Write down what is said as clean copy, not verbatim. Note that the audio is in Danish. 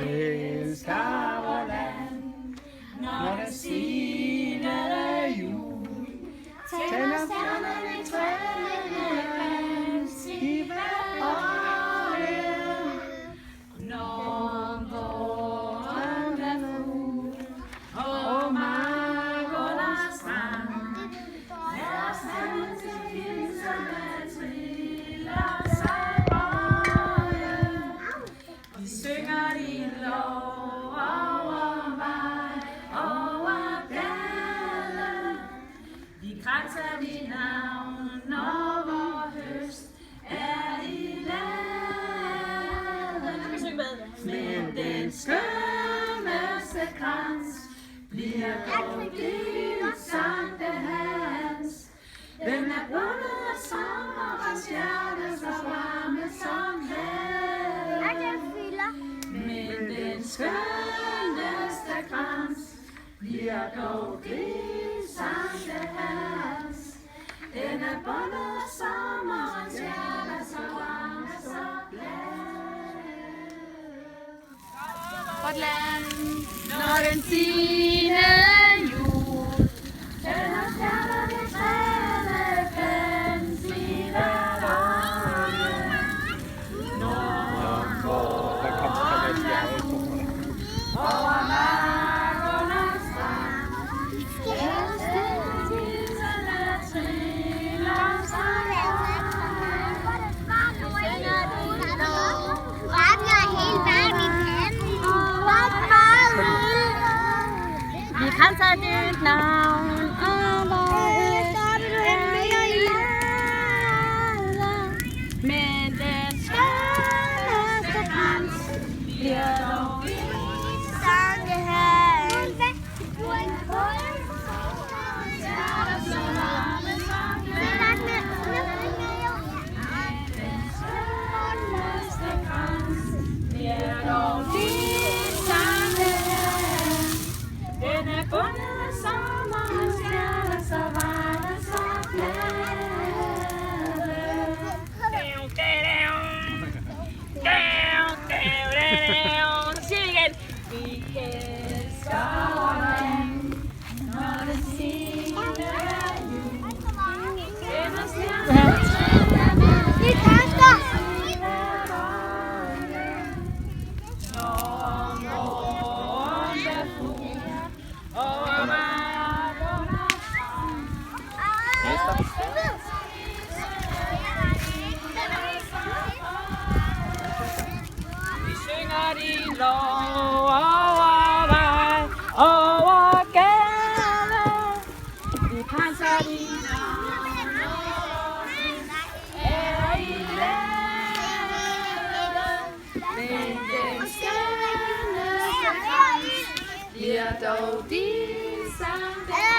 elsker vor land. Når det siger jul, tænder stjernerne træerne glans i hver øje. Når våren er fuld og markerne strand, lad standen til pinserne triller sig bøje. Vi synger din lov over vej, over gaden. Vi kranser dit navn, når vor høst er i laden. Men den skønneste krans bliver dog din Sankt Hans. Den er bundet af sommerens hjerte, så varme som havet. Men den skønneste krans bliver dog din Sankt Hans. Den er bundet af sommerens hjerte, så varme som vort land, når den tiende jul, tænder stjernerne træerne glans i hvert øje. Når våren er fuld over markernes strand, lad standen til pinserne triller sig vi kranser dit navn men den skønneste krans bliver dog din Sankt Hans. Den skønneste krans bliver dog din Sankt Hans. Den er bundet af sommerens hjerte, så var det så glade. Så siger vi igen. Vi elsker vor land, når det siger jul. Tænder stjernerne træerne i hvert øje. Når våren er fuld over markernes strand. Vi synger din lov over vej, over gaden. Vi kranser din navn, når vi er i laden. Men den skønneste krans bliver dog din Sankt Hans.